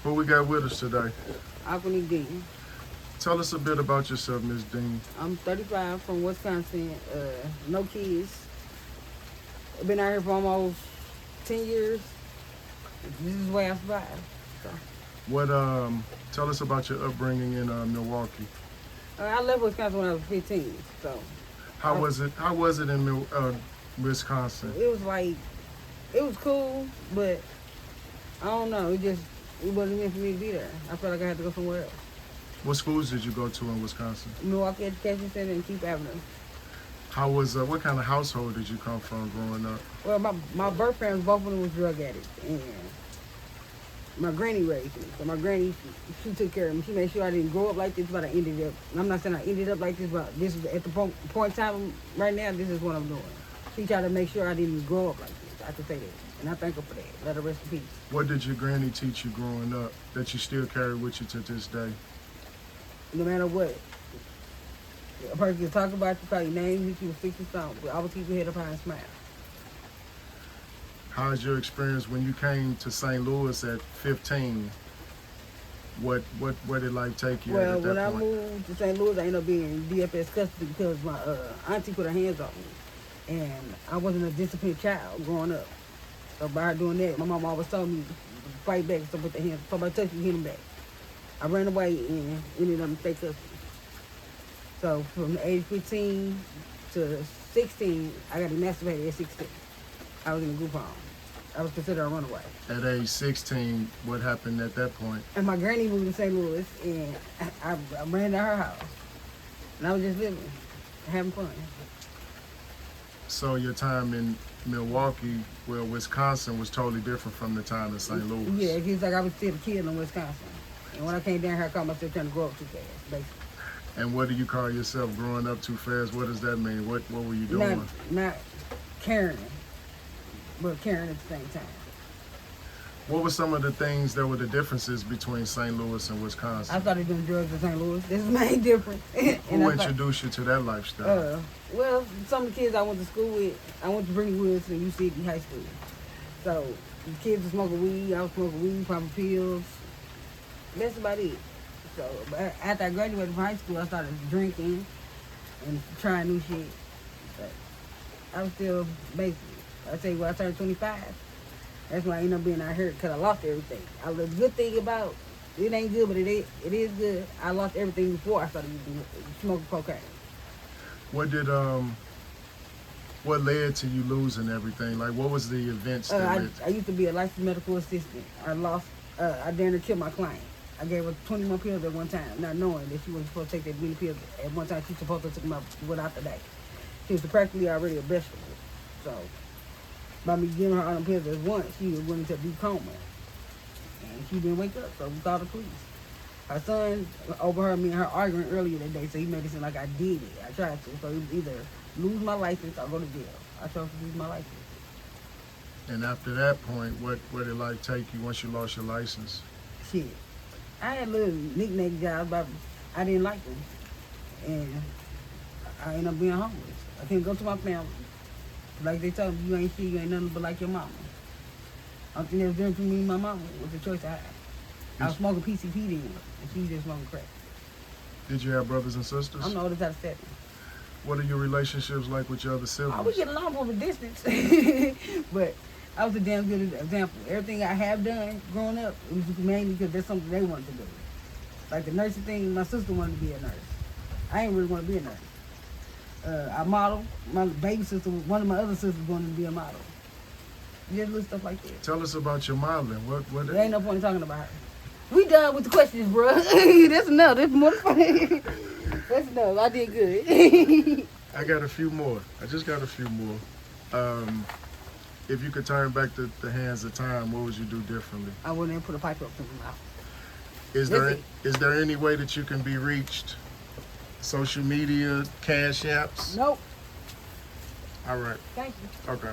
Who we got with us today? Aqua Dean. Tell us a bit about yourself, Miss Dean. I'm 35 from Wisconsin. No kids. I've been out here for almost 10 years. This is the way I survived. So, What tell us about your upbringing in Milwaukee. I left Wisconsin when I was 15. So How was it? How was it in Wisconsin? it was like, it was cool, but I don't know. It wasn't meant for me to be there. I felt like I had to go somewhere else. What schools did you go to in Wisconsin? Milwaukee Education Center and Keep Avenue. How was what kind of household did you come from growing up? Well, my birth parents, both of them was drug addicts, and my granny raised me. So my granny, she took care of me. She made sure I didn't grow up like this, but I ended up. And I'm not saying I ended up like this, but this is at the point in time right now. This is what I'm doing. She tried to make sure I didn't grow up like this. I can say that, and I thank her for that. Let her rest in peace. What did your granny teach you growing up that you still carry with you to this day? No matter what, a person can talk about you, call your name, hit you with 60 stones, but always keep your head up high and smile. How's your experience when you came to St. Louis at 15? What did life take you Well, at that when I point? moved to St. Louis, I ended up being in DFS custody because my auntie put her hands on me. And I wasn't a disciplined child growing up. So by her doing that, my mom always told me to fight back, so put the hands, if somebody touch you, hit him back. I ran away and ended up in state custody. So from the age 15 to 16, I got emancipated at 16. I was in a group home. I was considered a runaway. At age 16, what happened at that point? And my granny moved to St. Louis, and I ran to her house. And I was just living, having fun. So your time in Milwaukee, well, Wisconsin was totally different from the time in St. Louis. Yeah, it feels like I was still a kid in Wisconsin. And when I came down here, I caught myself trying to grow up too fast, basically. And what do you call yourself growing up too fast? What does that mean? What were you doing? Not caring, but caring at the same time. What were some of the things that were the differences between St. Louis and Wisconsin? I started doing drugs in St. Louis. This is the main difference. Who introduced you to that lifestyle? Well, some of the kids I went to school with, I went to Brittany Woods in UCD High School. So the kids were smoking weed, I was smoking weed, popping pills. That's about it. So after I graduated from high school, I started drinking and trying new shit. But I was still basically, I tell you when I turned 25, that's when I ended up being out here because I lost everything. The good thing about it ain't good, but it is good. I lost everything before I started smoking cocaine. What led to you losing everything? Like, what was the events that led I used to be a licensed medical assistant. I dared to kill my client. I gave her 21 pills at one time, not knowing that she wasn't supposed to take that many pills at one time. She was supposed to take them out without the day. She was practically already a vegetable. So, by me giving her all them pills at once, she was went into a deep coma. And she didn't wake up, so we called the police. Her son overheard me and her arguing earlier that day, so he made it seem like I did it. I tried to. So it was either lose my license or go to jail. I chose to lose my license. And after that point, where did life take you once you lost your license? Shit. I had little knick-knack jobs, but I didn't like them. And I ended up being homeless. I couldn't go to my family. Like they told me, you ain't shit, you ain't nothing but like your mama. I think that was different between me and my mama was the choice I had. I was smoking PCP then, and she was just smoking crack. Did you have brothers and sisters? I'm the oldest out of 7. What are your relationships like with your other I siblings? would get along from a distance, but I was a damn good example. Everything I have done growing up, it was mainly because that's something they wanted to do. Like the nursing thing, my sister wanted to be a nurse. I ain't really want to be a nurse. I model. My baby sister, one of my other sisters wanted to be a model. Just little stuff like that. Tell us about your modeling. There ain't no point in talking about her. We done with the questions, bro. That's enough. That's more fun. That's enough. I did good. I got a few more. I just got a few more. If you could turn back the hands of time, what would you do differently? I wouldn't even put a pipe up to my mouth. Is there any way that you can be reached? Social media, cash apps? Nope. All right. Thank you. Okay.